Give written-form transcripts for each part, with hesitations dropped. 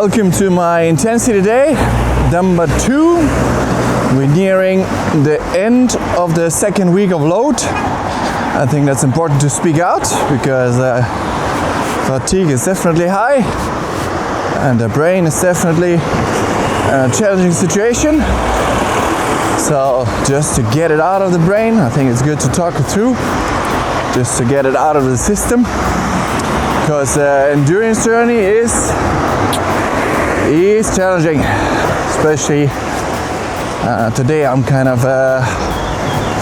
Welcome to my intensity day, number 2. We're nearing the end of the second week of load. I think that's important to speak out because fatigue is definitely high and the brain is definitely a challenging situation. So just to get it out of the brain, I think it's good to talk it through, just to get it out of the system, because the endurance journey is challenging, especially today. I'm kind of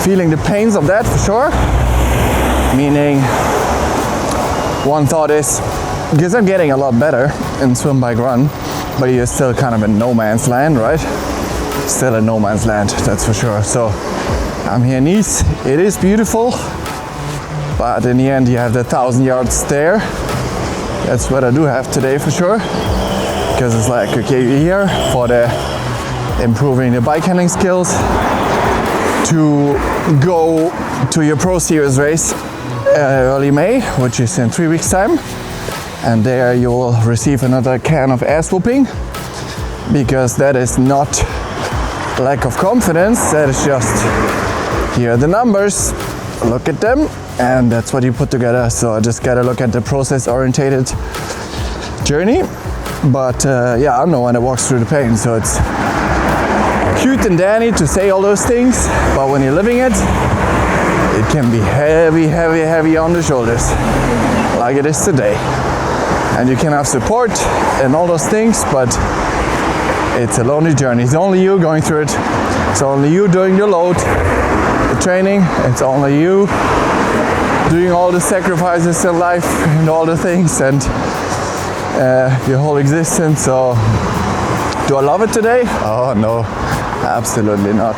feeling the pains of that for sure. Meaning, one thought is, because I'm getting a lot better in swim, bike, run, but you're still kind of in no man's land, right? Still in no man's land, that's for sure. So I'm here in Nice. It is beautiful, but in the end you have the 1,000-yard stare. That's what I do have today for sure, because it's like, okay, you're here for the improving the bike handling skills to go to your Pro Series race early May, which is in 3 weeks time, and there you will receive another can of ass whooping, because that is not lack of confidence, that is just, here are the numbers, look at them, and that's what you put together. So I just gotta look at the process orientated journey. But yeah, I'm the one that walks through the pain, so it's cute and dandy to say all those things, but when you're living it, it can be heavy on the shoulders, like it is today. And you can have support and all those things, but it's a lonely journey. It's only you going through it. It's only you doing your load, the training. It's only you doing all the sacrifices in life and all the things and your whole existence. So, do I love it today? Oh no, absolutely not.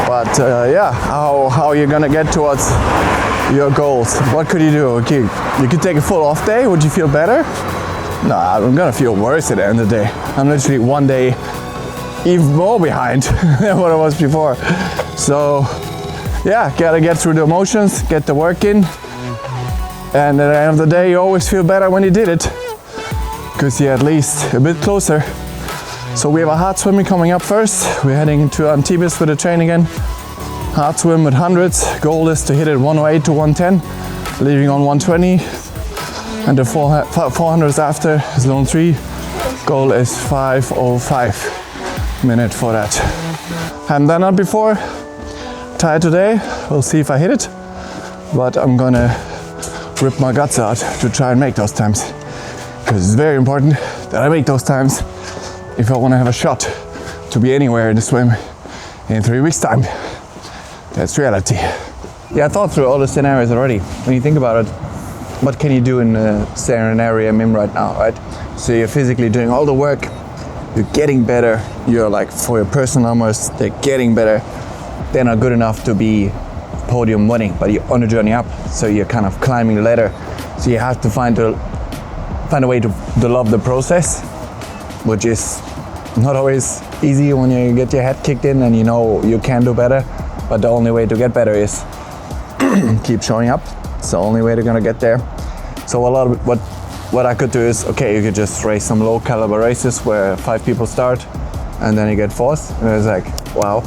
But yeah, how you're gonna get towards your goals? What could you do? Okay, you could take a full off day. Would you feel better? No, I'm gonna feel worse at the end of the day. I'm literally one day even more behind than what I was before. So yeah, gotta get through the emotions, get the work in, and at the end of the day you always feel better when you did it, because you're at least a bit closer. So we have a hard swimming coming up first. We're heading to Antibes with the train again. Hard swim with hundreds. Goal is to hit it 108 to 110, leaving on 120. And the 400s after, zone 3, goal is 5:05 minute for that. Haven't done that before, tired today, we'll see if I hit it, but I'm gonna rip my guts out to try and make those times, because it's very important that I make those times if I want to have a shot to be anywhere in the swim in 3 weeks time. That's reality. Yeah, I thought through all the scenarios already. When you think about it, what can you do in the scenario I'm in right now, right? So you're physically doing all the work, you're getting better, you're like, for your personal numbers, they're getting better. They're not good enough to be podium winning, but you're on the journey up, so you're kind of climbing the ladder. So you have to find a way to love the process, which is not always easy when you get your head kicked in and you know you can do better, but the only way to get better is keep showing up. It's the only way they're gonna get there. So a lot of what I could do is, okay, you could just race some low caliber races where 5 people start and then you get 4th, and it's like, wow.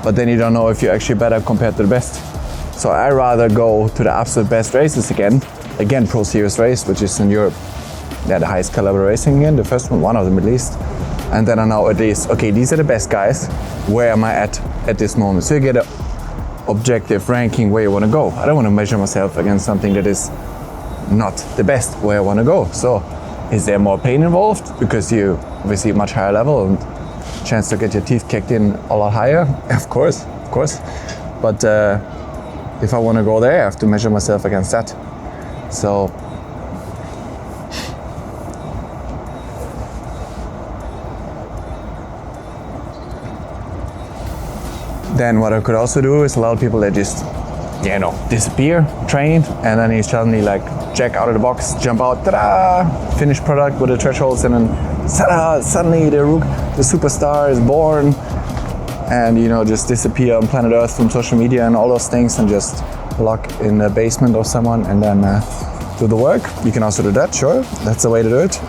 But then you don't know if you're actually better compared to the best. So I rather go to the absolute best races again Pro Series race, which is in Europe. Yeah, the highest caliber racing again, the first one of them at least. And then I know at least, okay, these are the best guys. Where am I at this moment? So you get an objective ranking where you want to go. I don't want to measure myself against something that is not the best where I want to go. So is there more pain involved? Because you obviously much higher level and chance to get your teeth kicked in a lot higher? Of course. But if I want to go there, I have to measure myself against that. So then what I could also do is a lot of people that just, disappear, train, and then you suddenly like check out of the box, jump out, ta-da, finished product with the thresholds, and then ta-da, suddenly the superstar is born, and just disappear on planet Earth from social media and all those things, and just lock in the basement of someone and then do the work. You can also do that, sure, that's the way to do it.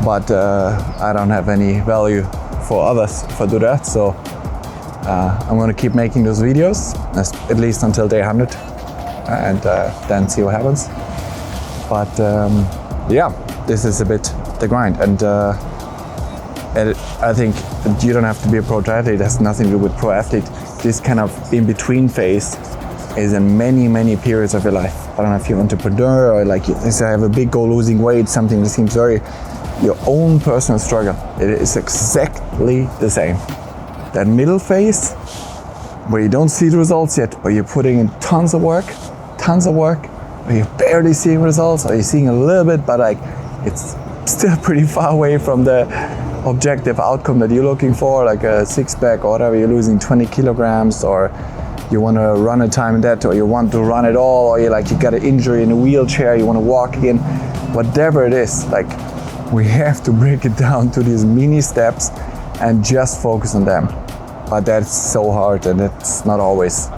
but I don't have any value for others if I do that. So I'm gonna keep making those videos, at least until day 100, and then see what happens. But yeah, this is a bit the grind, and I think you don't have to be a pro triathlete. It has nothing to do with pro athlete. This kind of in-between phase is in many periods of your life. I don't know if you're an entrepreneur or like you have a big goal, losing weight, something that seems very your own personal struggle. It is exactly the same. That middle phase where you don't see the results yet, but you're putting in tons of work, or you're barely seeing results, or you're seeing a little bit, but like it's still pretty far away from the objective outcome that you're looking for, like a six-pack or whatever. You're losing 20 kilograms, or you want to run a time in that, or you want to run it all, or you got an injury in a wheelchair, you want to walk again, whatever it is. Like, we have to break it down to these mini steps and just focus on them. But that's so hard, and it's not always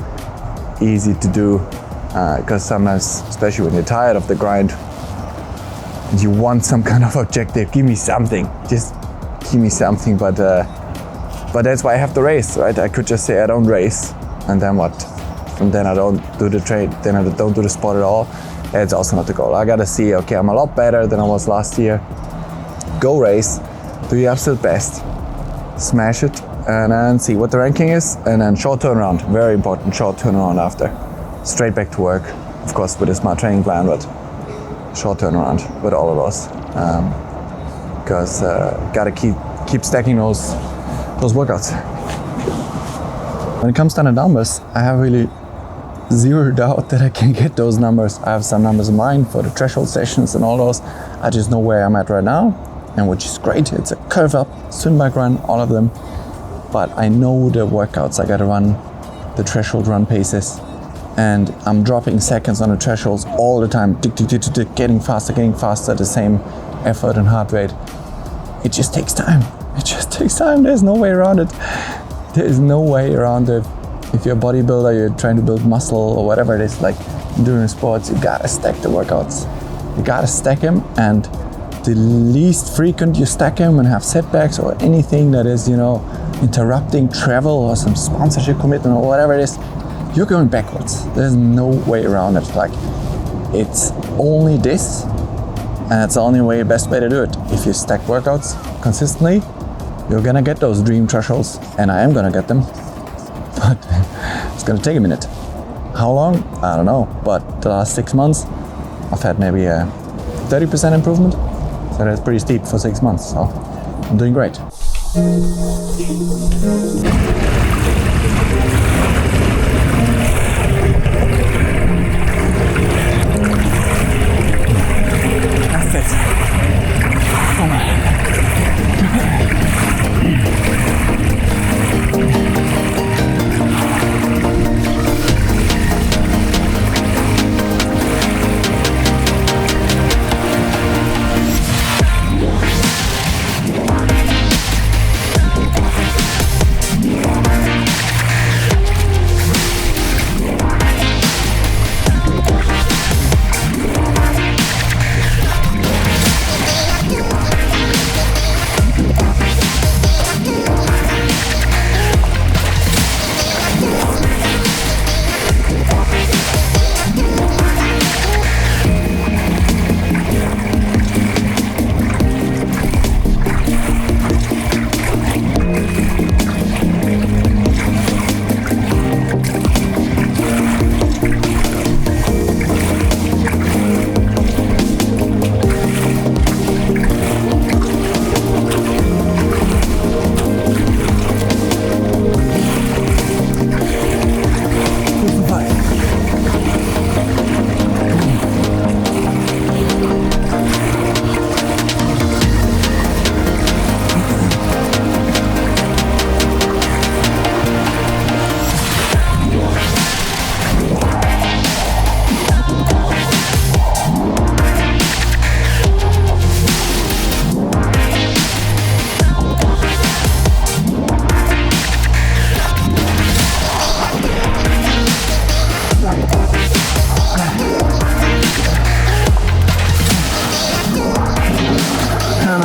easy to do, because sometimes, especially when you're tired of the grind, you want some kind of objective. Give me something, just give me something. But that's why I have to race, right? I could just say I don't race, and then what? And then I don't do the trade, then I don't do the sport at all. That's also not the goal. I gotta see, okay, I'm a lot better than I was last year. Go race, do your absolute best, smash it, and then see what the ranking is, and then short turnaround, very important, short turnaround after. Straight back to work, of course with a smart training plan, but short turnaround with all of those. Because gotta keep stacking those workouts. When it comes down to numbers, I have really zero doubt that I can get those numbers. I have some numbers in mind for the threshold sessions and all those. I just know where I'm at right now, and which is great. It's a curve up, swim, bike, run, all of them. But I know the workouts I gotta run, the threshold run paces, and I'm dropping seconds on the thresholds all the time, getting faster, the same effort and heart rate. It just takes time. There's no way around it. There is no way around it. If you're a bodybuilder, you're trying to build muscle or whatever it is, like during sports, you gotta stack the workouts. You gotta stack them, and the least frequent you stack them and have setbacks or anything that is, interrupting travel or some sponsorship commitment or whatever it is, you're going backwards. There's no way around it. Like, it's only this, and it's the only best way to do it. If you stack workouts consistently, you're gonna get those dream thresholds, and I am gonna get them, but it's gonna take a minute. How long? I don't know, but the last 6 months, I've had maybe a 30% improvement, so that's pretty steep for 6 months, so I'm doing great. That's it. Come on. Yeah.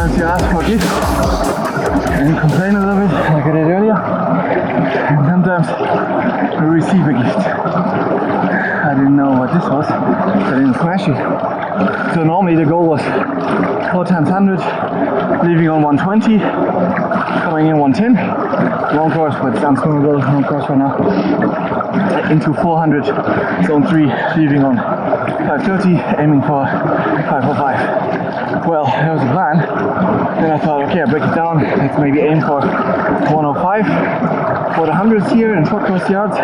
sometimes you ask for gift and complain a little bit, like I did earlier, and sometimes you receive a gift. I didn't know what this was, so I didn't smash it. So normally the goal was 4 times 100, leaving on 120, coming in 110, long course, but it's unswimmable, long course right now, into 400, zone 3, leaving on 530, aiming for 545. Well, that was the plan. Then I thought, okay, I break it down, let's maybe aim for 105 for the hundreds here and short course yards.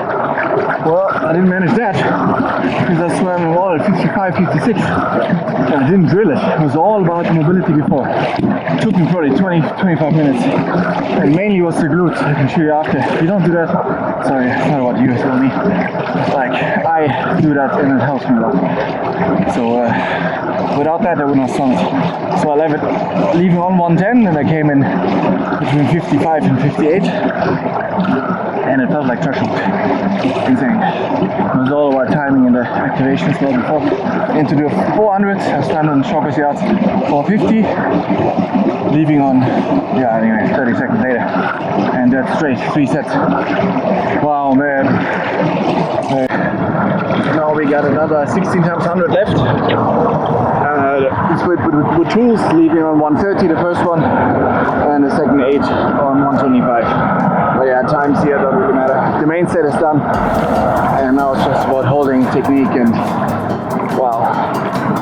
Well, I didn't manage that because I swam in water at 55, 56 and I didn't drill it. It was all about the mobility before. It took me probably 20, 25 minutes and mainly was the glutes. I can show you after. If you don't do that, sorry, it's not about you, it's about me. Like, I do that and it helps me a lot. So without that I would not swim it. So I left it leaving on 110 and I came in between 55 and 58. And it felt like threshold. Insane. It was all about timing and the activation as well before. Into the 400s, I swam on shortest yards 450, leaving on, yeah, anyway, 30 seconds later. And that's straight, 3 sets. Wow, man. Now we got another 16 times 100 left. It's with tools, leaving on 130 the first one, and the second 8 on 125. But yeah, times here don't really matter. The main set is done, and now it's just about holding technique and wow,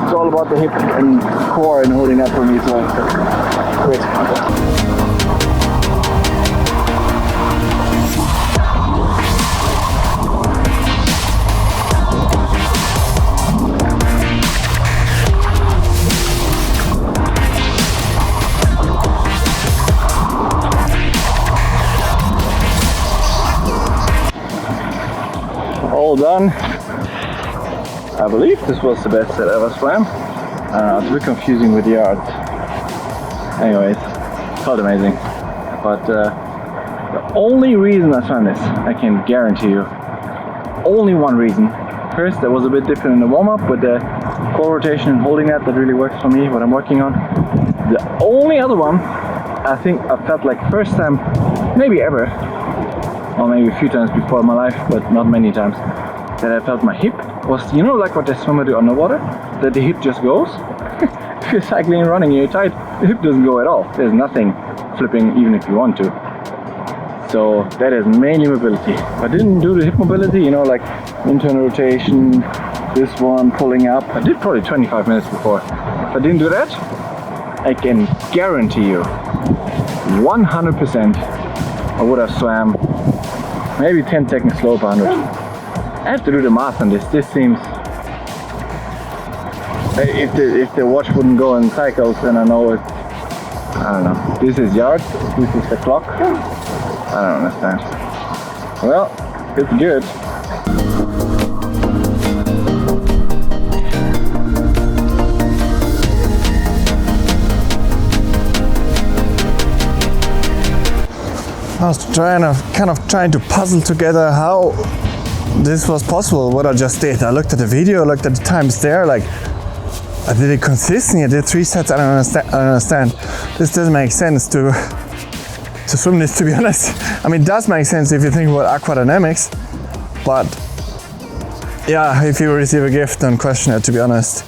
it's all about the hip and core and holding that for me. So great. All done. I believe this was the best set I ever swam. It's a bit confusing with yards. Anyways, felt amazing. But the only reason I swam this, I can guarantee you, only one reason. First, that was a bit different in the warm-up with the core rotation and holding that really works for me, what I'm working on. The only other one, I think I felt like first time, maybe ever, or maybe a few times before in my life, but not many times, that I felt my hip was, you know, like what the swimmer do underwater, that the hip just goes. If you're cycling and running and you're tight, the hip doesn't go at all. There's nothing flipping even if you want to. So that is mainly mobility. If I didn't do the hip mobility, you know, like internal rotation, this one pulling up, I did probably 25 minutes before. If I didn't do that, I can guarantee you 100% I would have swam maybe 10 seconds slower per 100. I have to do the math on this. This seems, if the watch wouldn't go in cycles, then I know it's, I don't know. This is yards, this is the clock. I don't understand. Well, it's good. I was kind of trying to puzzle together how this was possible, what I just did. I looked at the video, looked at the times there, like I did it consistently, I did 3 sets, I don't understand. This doesn't make sense to swim this, to be honest. I mean, it does make sense if you think about aquadynamics, but yeah, if you receive a gift, don't question it, to be honest.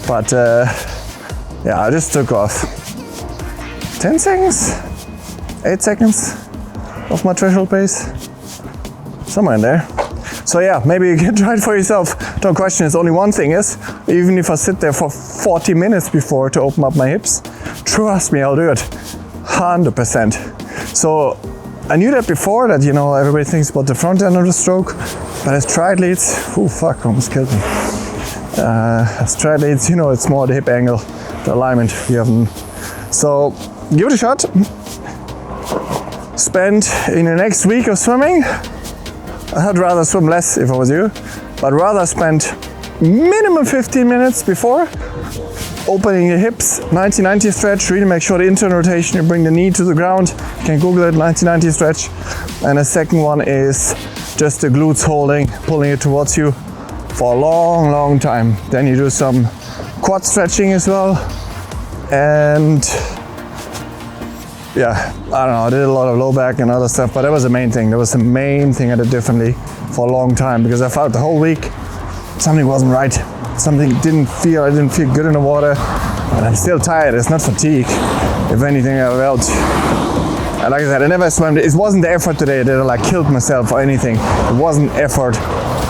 But yeah, I just took off 10 seconds, 8 seconds of my threshold pace, somewhere in there. So yeah, maybe you can try it for yourself. Don't question it. Only one thing is, even if I sit there for 40 minutes before to open up my hips, trust me, I'll do it 100%. So I knew that before, that, you know, everybody thinks about the front end of the stroke, but as triathletes, oh fuck, almost killed me. As triathletes, you know, it's more the hip angle, the alignment you have. So give it a shot. Spend in the next week of swimming, I'd rather swim less if I was you, but rather spend minimum 15 minutes before opening your hips, 90-90 stretch, really make sure the internal rotation, you bring the knee to the ground, you can Google it, 90-90 stretch. And the second one is just the glutes holding, pulling it towards you for a long, long time. Then you do some quad stretching as well, and yeah, I don't know, I did a lot of low back and other stuff, but that was the main thing. That was the main thing I did differently for a long time, because I felt the whole week something wasn't right. Something I didn't feel good in the water, and I'm still tired. It's not fatigue. If anything, I felt, like I said, I never swam. It wasn't the effort today that I like killed myself or anything. It wasn't effort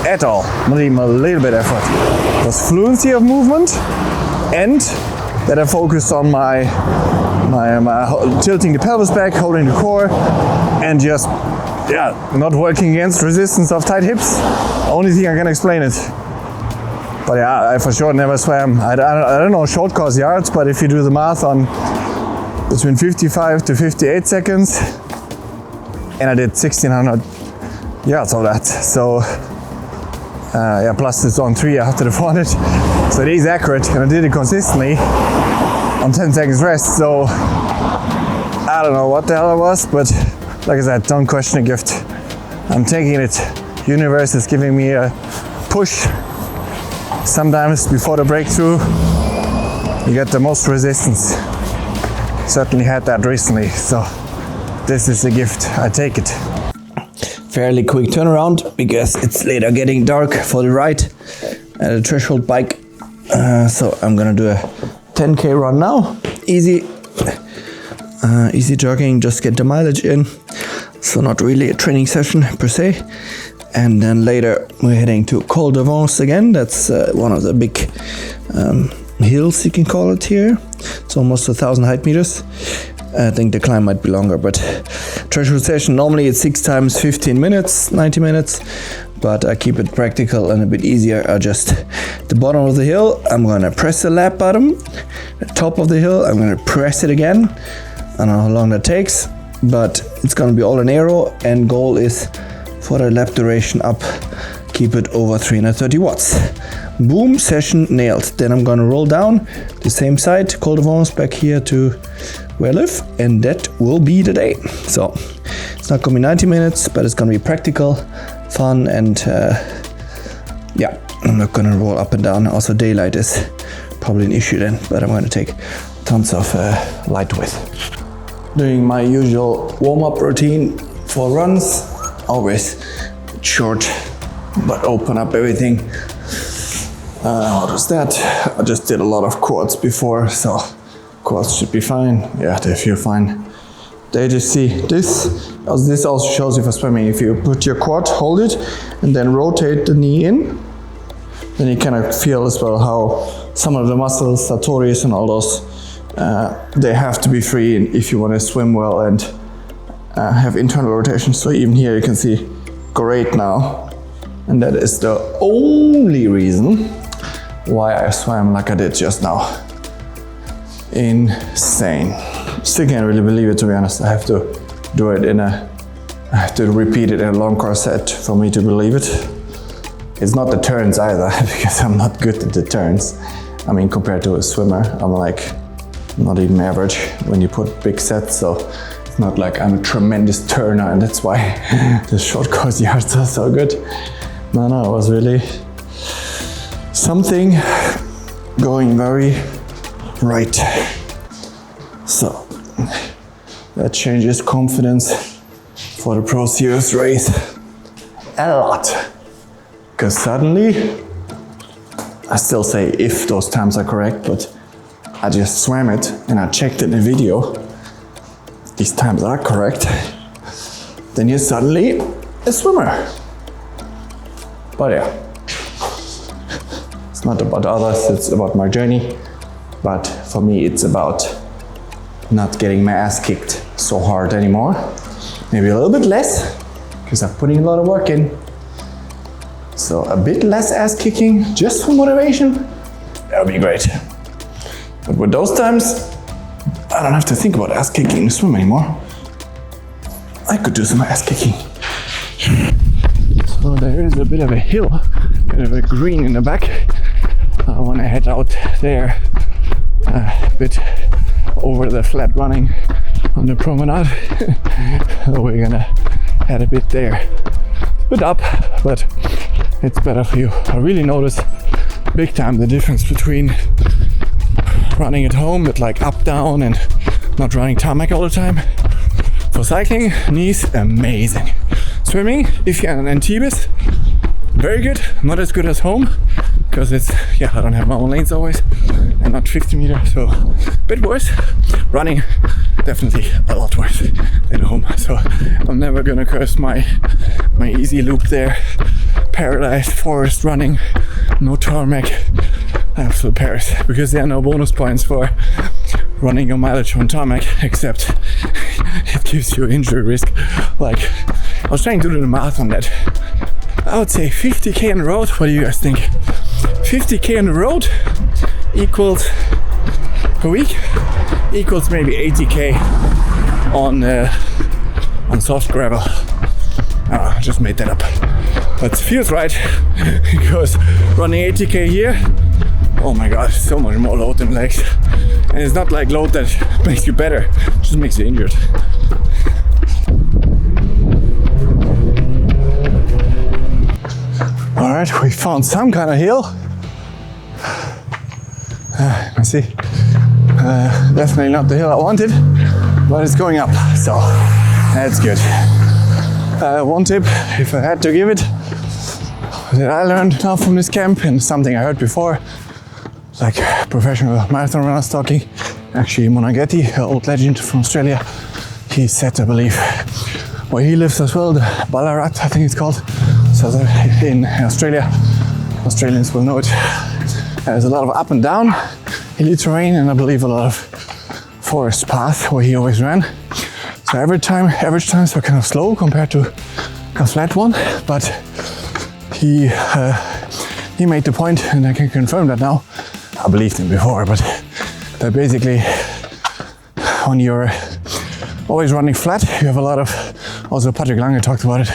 at all, not even a little bit effort. It was fluency of movement, and that I focused on my tilting the pelvis back, holding the core, and just not working against resistance of tight hips. Only thing I can explain it. But yeah, I for sure never swam. I don't know short course yards, but if you do the math on between 55 to 58 seconds, and I did 1600 yards of that. So plus it's on 3 after the 400. So it is accurate, and I did it consistently on 10 seconds rest. So I don't know what the hell it was, but like I said, don't question a gift. I'm taking it. Universe is giving me a push. Sometimes before the breakthrough, you get the most resistance. Certainly had that recently, so this is a gift. I take it. Fairly quick turnaround because it's later getting dark for the ride at a threshold bike. So I'm gonna do a 10k run now. Easy jogging, just get the mileage in. So not really a training session per se. And then later we're heading to Col d'Avance again. That's one of the big hills, you can call it here. It's almost 1,000 height meters. I think the climb might be longer, but threshold session normally it's 6 times 15 minutes, 90 minutes, but I keep it practical and a bit easier. I just the bottom of the hill, I'm gonna press the lap bottom. The top of the hill, I'm gonna press it again. I don't know how long that takes, but it's gonna be all an aero, and goal is for the lap duration up, keep it over 330 watts. Boom, session nailed. Then I'm gonna roll down the same side, Col d'Avance back here to where I live, and that will be the day. So it's not gonna be 90 minutes, but it's gonna be practical, fun, and I'm not gonna roll up and down. Also daylight is probably an issue then, but I'm gonna take tons of light with. Doing my usual warm-up routine for runs, always short, but open up everything. What was that? I just did a lot of quads before, so quads should be fine. Yeah, they feel fine. They just see this. This also shows you for swimming. If you put your quad, hold it, and then rotate the knee in, then you kind of feel as well how some of the muscles, sartorius and all those, they have to be free if you want to swim well and have internal rotation. So even here you can see great now, and that is the only reason why I swam like I did just now. Insane. Still can't really believe it, to be honest. I have to do it I have to repeat it in a long course set for me to believe it. It's not the turns either, because I'm not good at the turns. I mean, compared to a swimmer, I'm like not even average when you put big sets, so it's not like I'm a tremendous turner and that's why the short course yards are so good. No, it was really something going very right. So that changes confidence for the Pro Series race a lot. Because suddenly, I still say if those times are correct, but I just swam it and I checked in the video, these times are correct, then you're suddenly a swimmer. But yeah, it's not about others, it's about my journey. But for me, it's about not getting my ass kicked so hard anymore. Maybe a little bit less, because I'm putting a lot of work in. So a bit less ass kicking, just for motivation, that would be great. But with those times, I don't have to think about ass kicking in the swim anymore. I could do some ass kicking. So there is a bit of a hill, a bit of a green in the back. I want to head out there, a bit over the flat running on the promenade. So we're gonna head a bit there. A bit up, but it's better for you. I really notice big time the difference between running at home with like up down and not running tarmac all the time. For cycling, knees, amazing. Swimming, if you're an Antibes, very good, not as good as home, because it's, yeah, I don't have my own lanes always, and not 50 meters, so a bit worse. Running, definitely a lot worse than home, so I'm never gonna curse my easy loop there. Paradise, forest running, no tarmac, absolute Paris, because there are no bonus points for running your mileage on tarmac, except it gives you injury risk. Like, I was trying to do the math on that. I would say 50k on the road. What do you guys think? 50k on the road equals per week equals maybe 80k on soft gravel. I just made that up, but it feels right because running 80k here, oh my god, so much more load than legs, and it's not like load that makes you better, it just makes you injured. Alright, we found some kind of hill. Let's see. Definitely not the hill I wanted, but it's going up, so that's good. One tip, if I had to give it, that I learned now from this camp, and something I heard before, like professional marathon runners talking, actually Monaghetti, an old legend from Australia, he said, I believe, where he lives as well, the Ballarat, I think it's called. So in Australia, Australians will know it. There's a lot of up and down, hilly terrain, and I believe a lot of forest path where he always ran. So average times are kind of slow compared to a flat one, but he made the point, and I can confirm that now. I believed him before, but that basically when you're always running flat, you have a lot of, also Patrick Lange talked about it,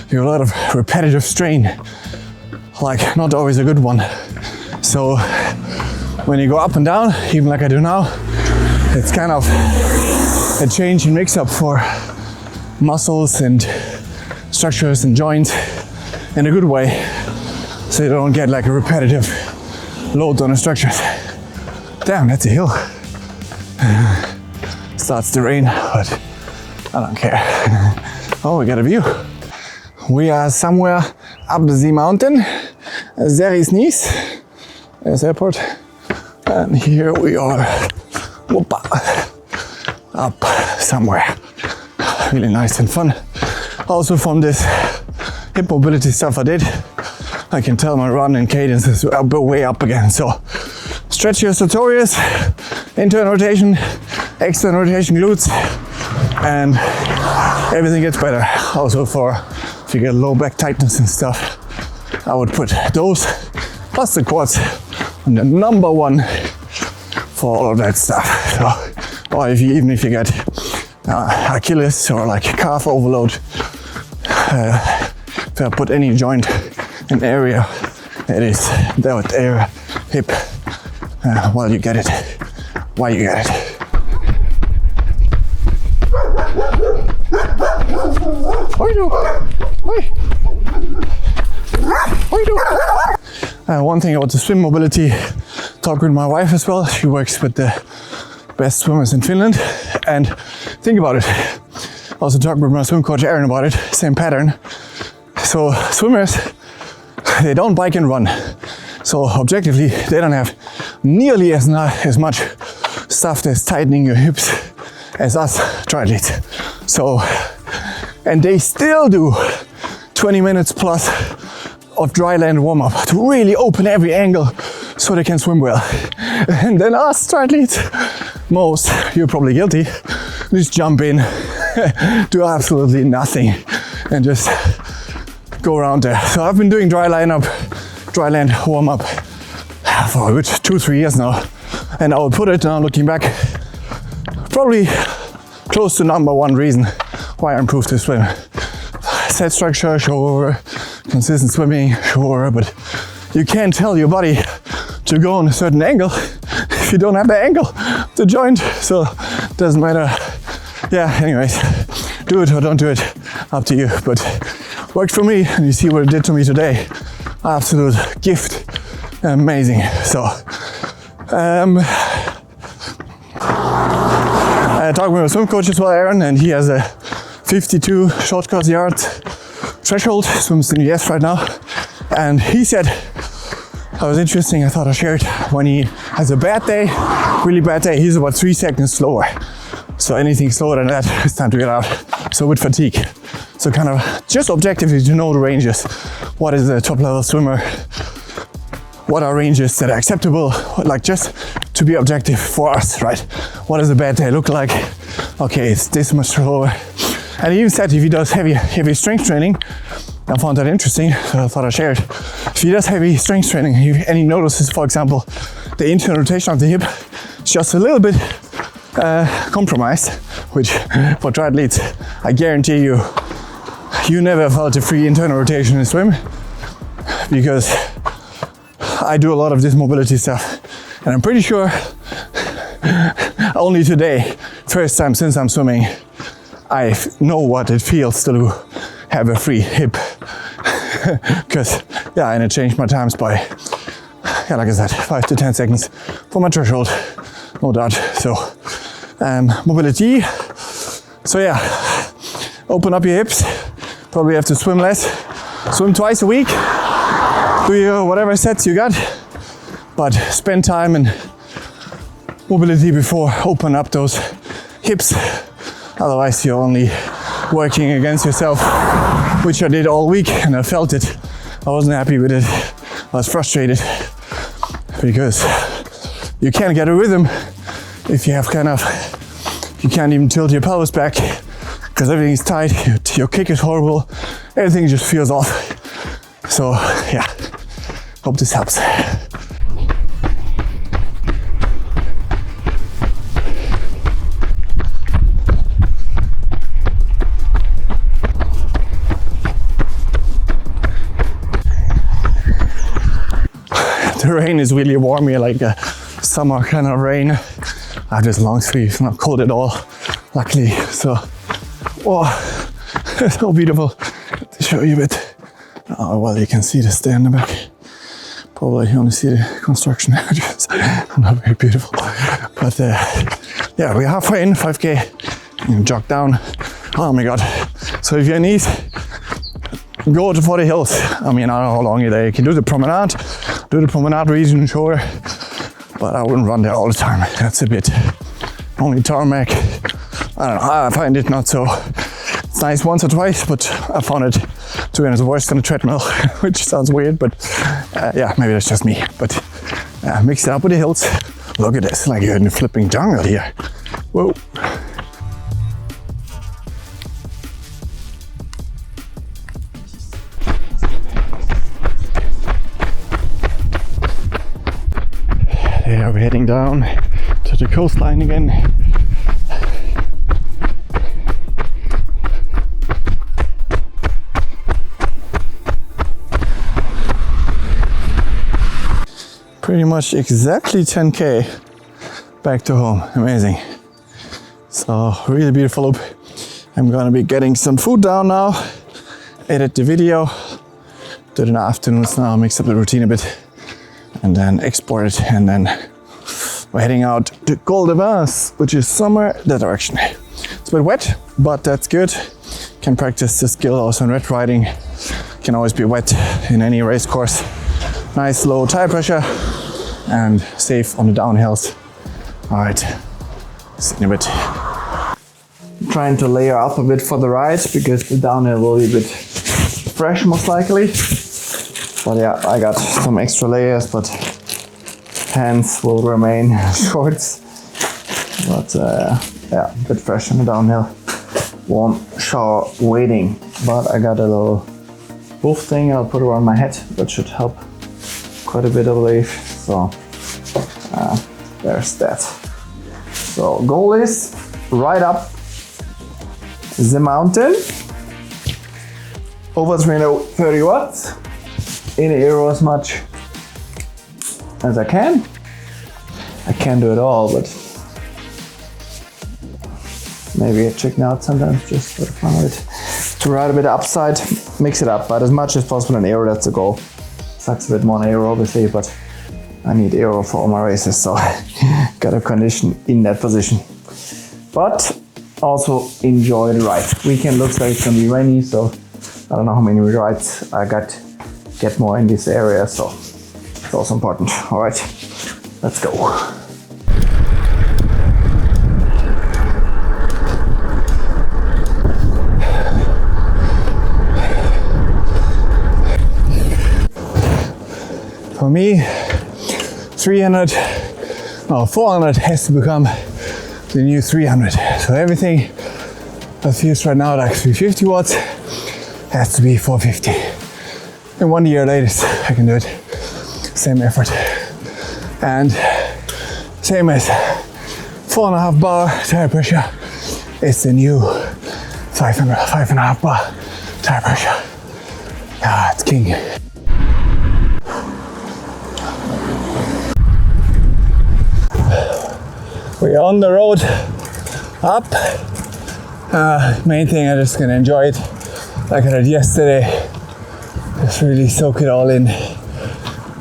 you have a lot of repetitive strain, like not always a good one. So when you go up and down, even like I do now, it's kind of a change in mix-up for muscles and structures and joints in a good way, so you don't get like a repetitive load on the structures. Damn, that's a hill. Starts to rain, but I don't care. Oh, we got a view. We are somewhere up the mountain. There is Nice, there's airport, and here we are, up somewhere. Really nice and fun. Also from this hip mobility stuff I did, I can tell my run and cadence is way up again. So stretch your sartorius, internal rotation, external rotation glutes, and everything gets better. Also for if you get low back tightness and stuff, I would put those plus the quads on the number one for all of that stuff. So, or even if you get Achilles or like calf overload, if I put any joint and area, it is that area, hip, while you get it. What are you doing? What are you doing? One thing about the swim mobility, talk with my wife as well. She works with the best swimmers in Finland, and think about it. Also talk with my swim coach Aaron about it, same pattern. So swimmers, they don't bike and run. So objectively, they don't have nearly as much stuff that's tightening your hips as us triathletes. So, and they still do 20 minutes plus of dry land warm up to really open every angle so they can swim well. And then us triathletes, most, you're probably guilty, just jump in, do absolutely nothing and just go around there. So I've been doing dry land warm up for a good 2-3 years now, and I would put it, now looking back, probably close to number one reason why I improved to swim. Set structure, sure, consistent swimming, sure, but you can't tell your body to go on a certain angle if you don't have the angle to joint, so it doesn't matter. Yeah, anyways, do it or don't do it, up to you, but worked for me, and you see what it did to me today. Absolute gift, amazing. So I talked with my swim coach as well, Aaron, and he has a 52 short course yard threshold, swims in the US right now. And he said, that was interesting, I thought I shared, when he has a bad day, really bad day, he's about 3 seconds slower. So anything slower than that, it's time to get out. So with fatigue. So kind of just objectively to know the ranges. What is a top level swimmer? What are ranges that are acceptable? Like just to be objective for us, right? What does a bad day look like? Okay, it's this much slower. And he even said if he does heavy strength training, I found that interesting, so I thought I shared. If he does heavy strength training and he notices, for example, the internal rotation of the hip is just a little bit compromised, which for triathletes, I guarantee you, you never felt a free internal rotation in swim, because I do a lot of this mobility stuff, and I'm pretty sure only today, first time since I'm swimming, I know what it feels to have a free hip. Because and it changed my times by, like I said, 5 to 10 seconds for my threshold, no doubt. So mobility. So open up your hips. Probably have to swim less. Swim twice a week. Do your whatever sets you got, but spend time in mobility before open up those hips. Otherwise you're only working against yourself, which I did all week, and I felt it. I wasn't happy with it. I was frustrated because you can't get a rhythm if you have you can't even tilt your pelvis back because everything is tight. Your kick is horrible. Everything just feels off. So hope this helps. The rain is really warm here, like a summer kind of rain. I have this long sleeve, not cold at all, luckily. So, so beautiful. To show you a bit. Oh, well, you can see the stair in the back. Probably you only see the construction areas. Not very beautiful. But we're halfway in, 5K. You can jog down. Oh my God. So if you're in East, go for the hills. I mean, I don't know how long you're there. You can do the promenade. Do the promenade region, sure, but I wouldn't run there all the time. That's a bit only tarmac. I don't know, I find it not so, it's nice once or twice, but I found it, to be honest, worse than a treadmill, which sounds weird, but maybe that's just me. But mix it up with the hills. Look at this, like you're in a flipping jungle here. Whoa. There, we're heading down to the coastline again. Pretty much exactly 10K back to home. Amazing. So really beautiful loop. I'm gonna be getting some food down now, edit the video, do it in the afternoons now, mix up the routine a bit, and then export it, and then we're heading out to Col de Vence, which is somewhere that direction. It's a bit wet, but that's good. Can practice the skill also in red riding. Can always be wet in any race course. Nice low tire pressure and safe on the downhills. All right, see you in a bit. I'm trying to layer up a bit for the ride because the downhill will be a bit fresh most likely. But I got some extra layers, but pants will remain shorts. But a bit fresh on the downhill. Warm shower waiting. But I got a little wolf thing I'll put around my head. That should help quite a bit, I believe. So there's that. So goal is right up the mountain. Over 330 watts. In aero as much as I can. I can't do it all, but maybe I check out sometimes just for the fun of it. To ride a bit upside, mix it up, but as much as possible in aero, that's the goal. Sucks a bit more in aero obviously, but I need aero for all my races, so I gotta condition in that position. but also enjoy the ride. Weekend looks like it's gonna be rainy, so I don't know how many rides I get more in this area, so it's also important. All right, let's go. For me, 400 has to become the new 300. So everything that feels right now like 350 watts has to be 450. In 1 year latest, I can do it. Same effort. And same as 4.5 bar tire pressure, it's the new 5.5 bar tire pressure. Ah, it's king. We're on the road up. Main thing, I'm just gonna enjoy it like I did yesterday. Just really soak it all in.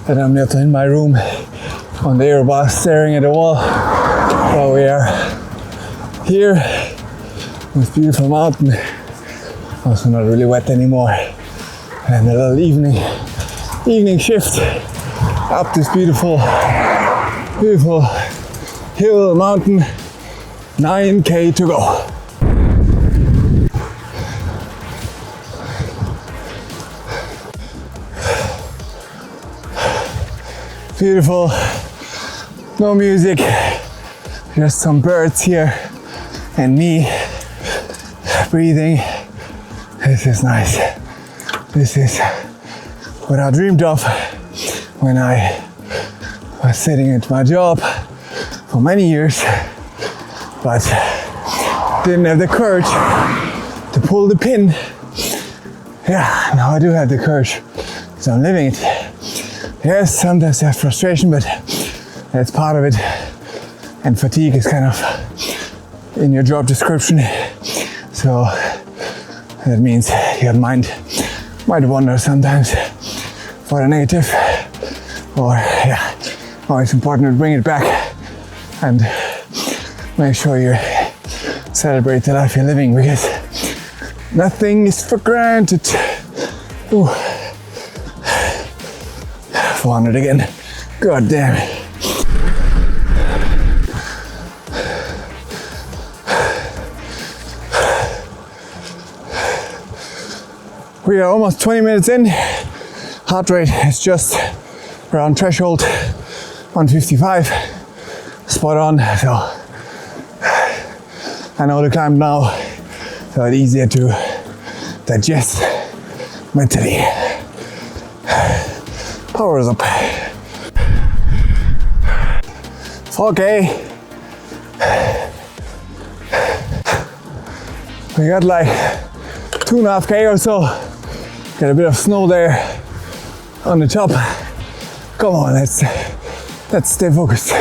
And I'm not in my room on the aerobus staring at the wall while we are here. This beautiful mountain. Also not really wet anymore. And a little evening shift up this beautiful hill mountain. 9k to go. Beautiful, no music, just some birds here and me breathing. This is nice. This is what I dreamed of when I was sitting at my job for many years, but didn't have the courage to pull the pin. Yeah, now I do have the courage, so I'm living it. Yes, sometimes I have frustration, but that's part of it. And fatigue is kind of in your job description. So that means your mind might wander sometimes for the negative. Or yeah, always important to bring it back and make sure you celebrate the life you're living, because nothing is for granted. Ooh. 400 again. God damn it. We are almost 20 minutes in. Heart rate is just around threshold 155. Spot on. So I know the climb now, so it's easier to digest mentally. Power is up. 4k. We got like 2.5k or so. Got a bit of snow there on the top. Come on, let's stay focused.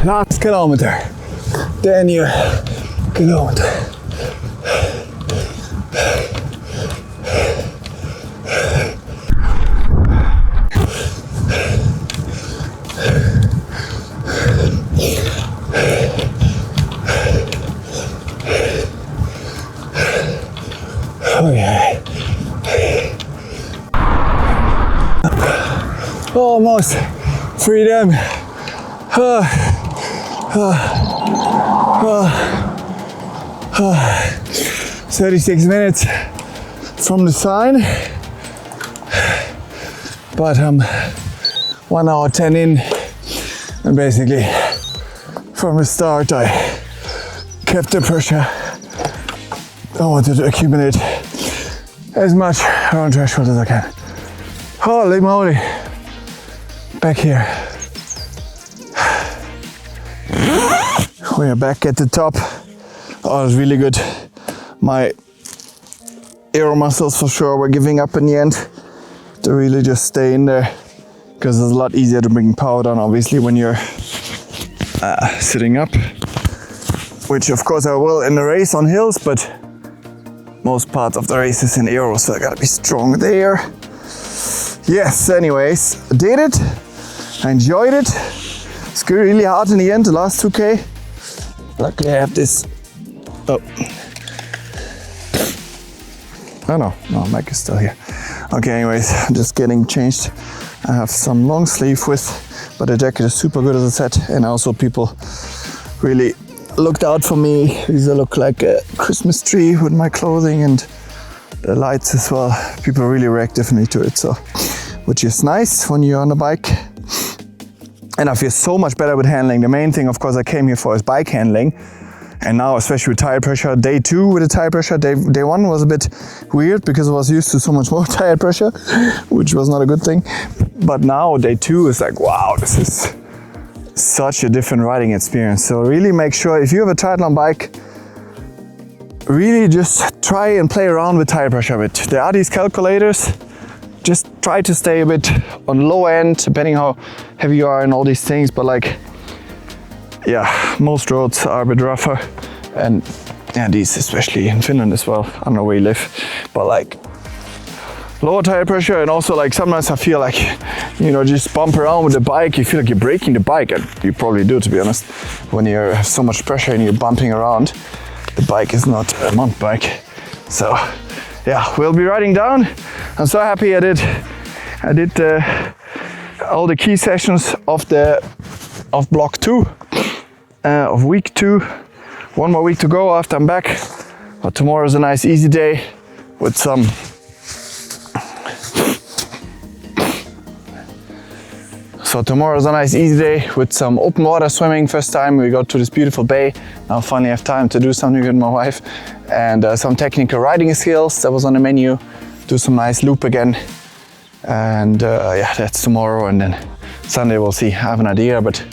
Last kilometer, then you kilometer. Okay. Almost freedom. 36 minutes from the sign, but I'm 1 hour 10 in, and basically from the start I kept the pressure. I wanted to accumulate as much around threshold as I can. Holy moly, back here. We are back at the top. Oh, it was really good. My aero muscles for sure were giving up in the end to really just stay in there, because it's a lot easier to bring power down obviously when you're sitting up. which of course I will in the race on hills, but most parts of the race is in aero, so I gotta be strong there. Yes, anyways, I did it. I enjoyed it. It's really hard in the end, the last 2K. Luckily I have this. Oh no, Mike is still here. Okay, anyways, I'm just getting changed. I have some long sleeve with, but the jacket is super good as I said, and also people really looked out for me. These look like a Christmas tree with my clothing and the lights as well. People really react differently to it, so which is nice when you're on a bike. And I feel so much better with handling. The main thing, of course, I came here for is bike handling. And now, especially with tire pressure, day 2 with the tire pressure, day 1 was a bit weird because I was used to so much more tire pressure, which was not a good thing. But now day 2 is like, wow, this is such a different riding experience. So really make sure if you have a triathlon bike, really just try and play around with tire pressure a bit. There are these calculators. Just try to stay a bit on low end, depending how heavy you are and all these things. But like, yeah, most roads are a bit rougher, and yeah, these especially in Finland as well. I don't know where you live, but like lower tire pressure, and also like sometimes I feel like, you know, just bump around with the bike, you feel like you're breaking the bike, and you probably do, to be honest. When you have so much pressure and you're bumping around, the bike is not a mountain bike. So yeah, we'll be riding down. I'm so happy I did all the key sessions of block 2 of week 2. One more week to go after I'm back, but tomorrow's a nice easy day with some open water swimming. First time we go to this beautiful bay. Now finally have time to do something with my wife, and some technical riding skills that was on the menu. Do some nice loop again, and yeah, that's tomorrow, and then Sunday we'll see. I have an idea, but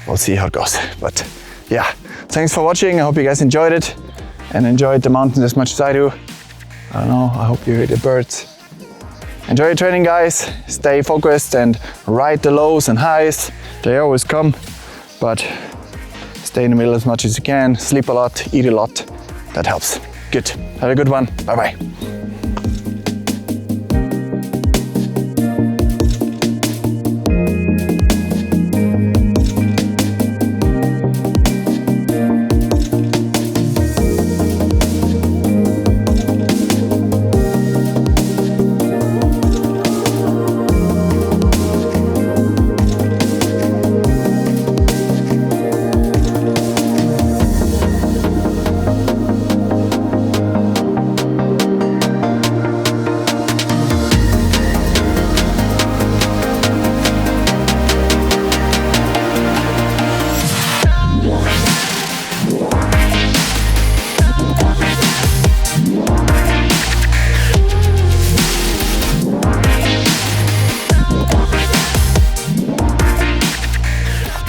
we'll see how it goes. But yeah, thanks for watching. I hope you guys enjoyed it and enjoyed the mountains as much as I do. I don't know, I hope you hear the birds. Enjoy your training, guys. Stay focused and ride the lows and highs. They always come, but stay in the middle as much as you can. Sleep a lot, eat a lot. That helps. Good. Have a good one. Bye-bye.